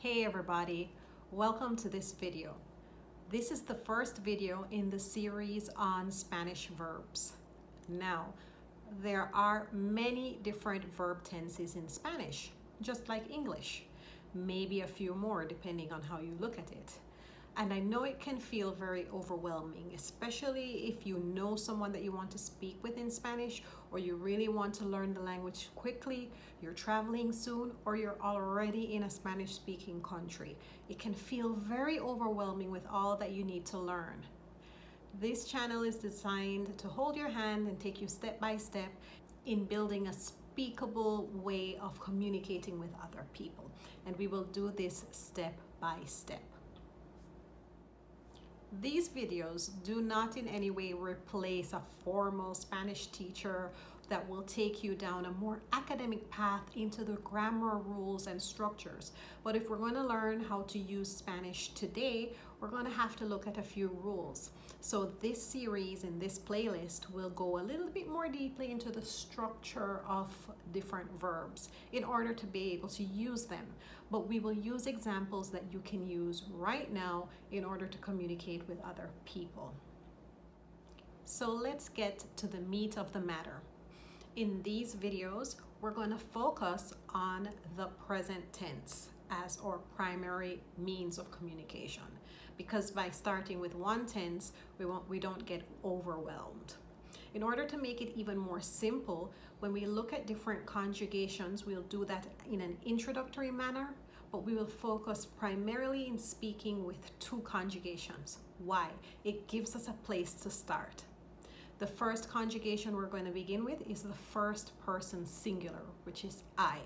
Hey everybody, welcome to this video. This is the first video in the series on Spanish verbs. Now, there are many different verb tenses in Spanish, just like English. Maybe a few more depending on how you look at it. And I know it can feel very overwhelming, especially if you know someone that you want to speak with in Spanish, or you really want to learn the language quickly, you're traveling soon, or you're already in a Spanish-speaking country. It can feel very overwhelming with all that you need to learn. This channel is designed to hold your hand and take you step by step in building a speakable way of communicating with other people. And we will do this step by step. These videos do not in any way replace a formal Spanish teacher that will take you down a more academic path into the grammar rules and structures. But if we're going to learn how to use Spanish today, we're going to have to look at a few rules. So this series in this playlist will go a little bit more deeply into the structure of different verbs in order to be able to use them. But we will use examples that you can use right now in order to communicate with other people. So let's get to the meat of the matter. In these videos, we're going to focus on the present tense as our primary means of communication, because by starting with one tense, we don't get overwhelmed. In order to make it even more simple, when we look at different conjugations, we'll do that in an introductory manner, but we will focus primarily in speaking with two conjugations. Why? It gives us a place to start. The first conjugation we're going to begin with is the first person singular, which is I.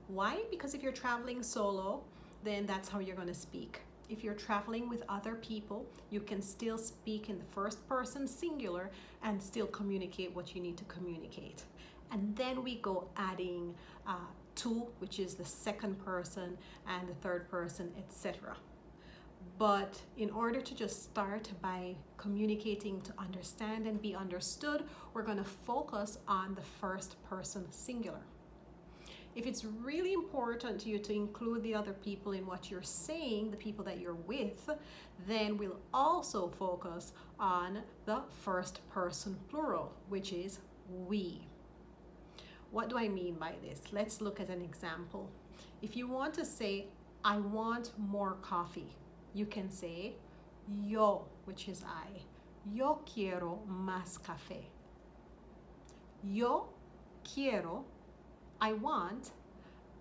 Why? Because if you're traveling solo, then that's how you're going to speak. If you're traveling with other people, you can still speak in the first person singular and still communicate what you need to communicate. And then we go adding to, which is the second person, and the third person, etc. But in order to just start by communicating to understand and be understood, we're going to focus on the first person singular. If it's really important to you to include the other people in what you're saying, the people that you're with, then we'll also focus on the first person plural, which is we. What do I mean by this? Let's look at an example. If you want to say, I want more coffee, you can say yo, which is I. Yo quiero más café. Yo quiero, I want,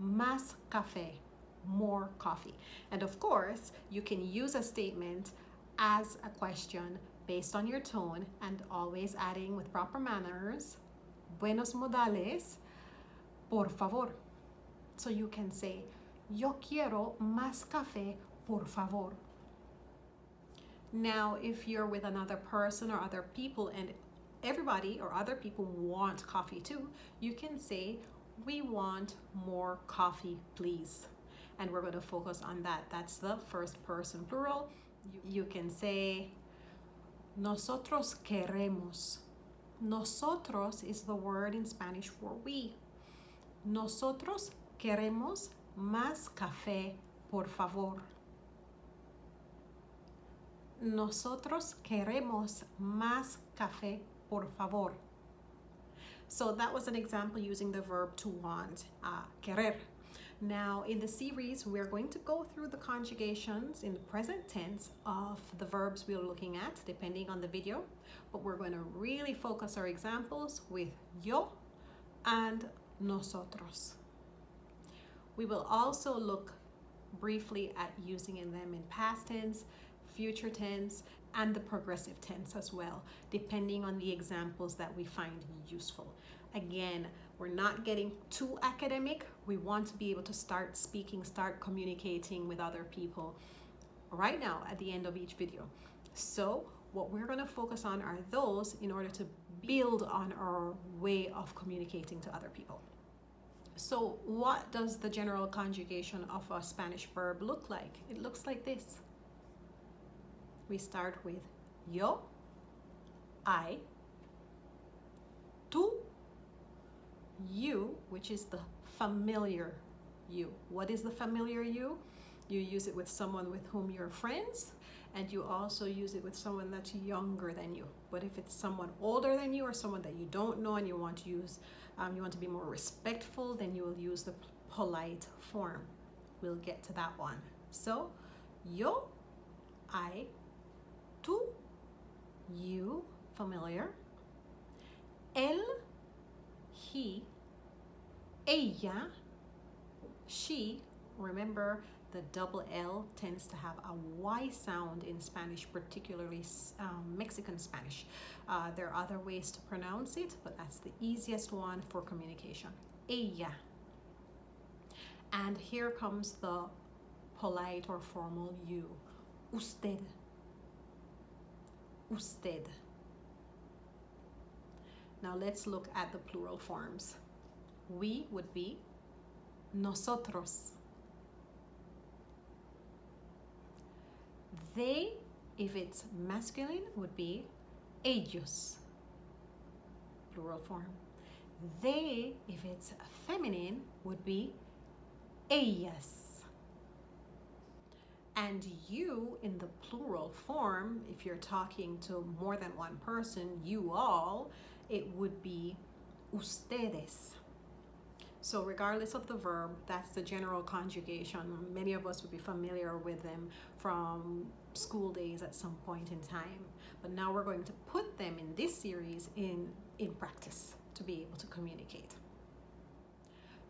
más café, more coffee. And of course, you can use a statement as a question based on your tone and always adding with proper manners, buenos modales, por favor. So you can say, yo quiero más café, por favor. Now, if you're with another person or other people and everybody or other people want coffee too, you can say, we want more coffee, please. And we're going to focus on that. That's the first person plural. You can say, nosotros queremos. Nosotros is the word in Spanish for we. Nosotros queremos más café, por favor. Nosotros queremos más café, por favor. So that was an example using the verb to want, querer. Now in the series, we're going to go through the conjugations in the present tense of the verbs we're looking at, depending on the video. But we're going to really focus our examples with yo and nosotros. We will also look briefly at using them in past tense, future tense, and the progressive tense as well, depending on the examples that we find useful. Again, we're not getting too academic. We want to be able to start speaking, start communicating with other people right now at the end of each video. So what we're going to focus on are those in order to build on our way of communicating to other people. So what does the general conjugation of a Spanish verb look like? It looks like this. We start with yo, I, tú, you, which is the familiar you. What is the familiar you? You use it with someone with whom you're friends, and you also use it with someone that's younger than you. But if it's someone older than you or someone that you don't know and you want to use, you want to be more respectful, then you will use the polite form. We'll get to that one. So, yo, I, tú, you, familiar. Él, he, ella, she. Remember, the double L tends to have a Y sound in Spanish, particularly Mexican Spanish. There are other ways to pronounce it, but that's the easiest one for communication. Ella. And here comes the polite or formal you. Usted. Usted. Now let's look at the plural forms. We would be nosotros. They, if it's masculine, would be ellos. Plural form. They, if it's feminine, would be ellas. And you, in the plural form, if you're talking to more than one person, you all, it would be ustedes. So regardless of the verb, that's the general conjugation. Many of us would be familiar with them from school days at some point in time. But now we're going to put them in this series in practice to be able to communicate.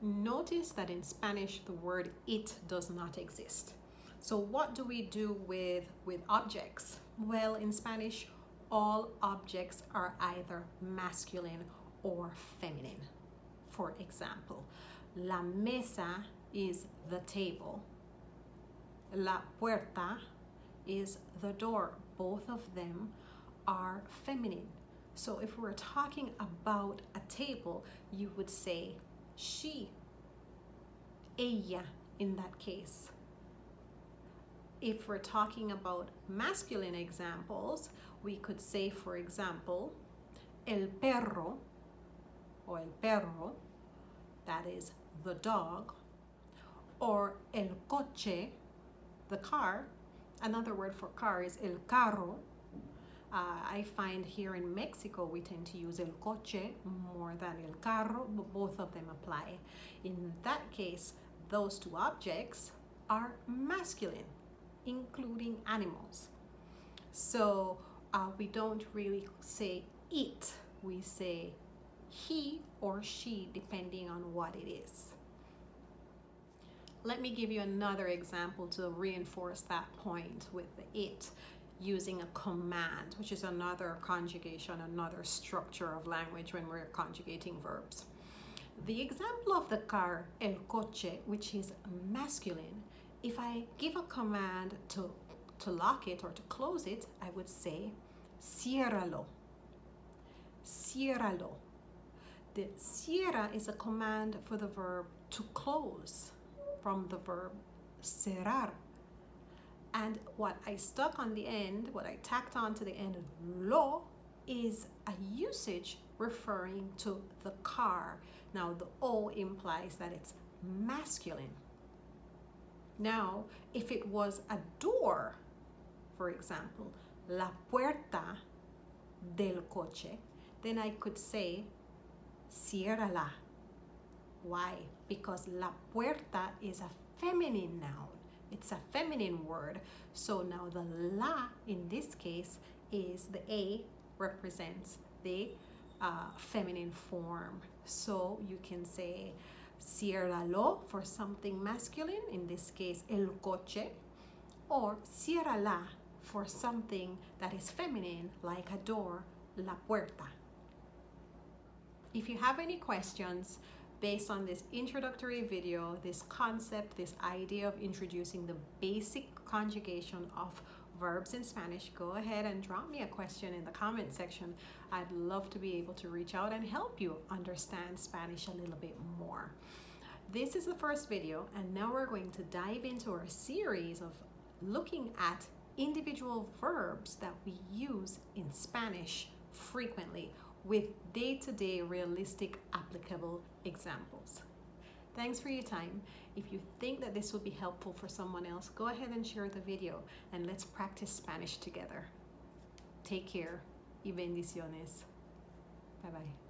Notice that in Spanish, the word it does not exist. So what do we do with objects? Well, in Spanish, all objects are either masculine or feminine. For example, la mesa is the table. La puerta is the door. Both of them are feminine. So if we're talking about a table, you would say she, ella in that case. If we're talking about masculine examples, we could say, for example, el perro or el perro, that is the dog, or el coche, the car. Another word for car is el carro. I find here in Mexico we tend to use el coche more than el carro, but both of them apply. In that case, those two objects are masculine, including animals. So we don't really say it, we say he or she, depending on what it is. Let me give you another example to reinforce that point with the it, using a command, which is another conjugation, another structure of language when we're conjugating verbs. The example of the car, el coche, which is masculine, if I give a command to lock it or to close it, I would say ciérralo. Ciérralo. The cierra is a command for the verb to close, from the verb cerrar. And what I stuck on the end, what I tacked on to the end of lo, is a usage referring to the car. Now the O implies that it's masculine. Now, if it was a door, for example, la puerta del coche, then I could say ciérrala. Why? Because la puerta is a feminine noun. It's a feminine word. So now the la in this case is the A represents the feminine form. So you can say ciérralo for something masculine, in this case el coche, or ciérrala for something that is feminine like a door, la puerta. If you have any questions based on this introductory video, this concept, this idea of introducing the basic conjugation of verbs in Spanish, go ahead and drop me a question in the comment section. I'd love to be able to reach out and help you understand Spanish a little bit more. This is the first video, and now we're going to dive into our series of looking at individual verbs that we use in Spanish frequently with day-to-day realistic applicable examples. Thanks for your time. If you think that this will be helpful for someone else, go ahead and share the video and let's practice Spanish together. Take care y bendiciones. Bye bye.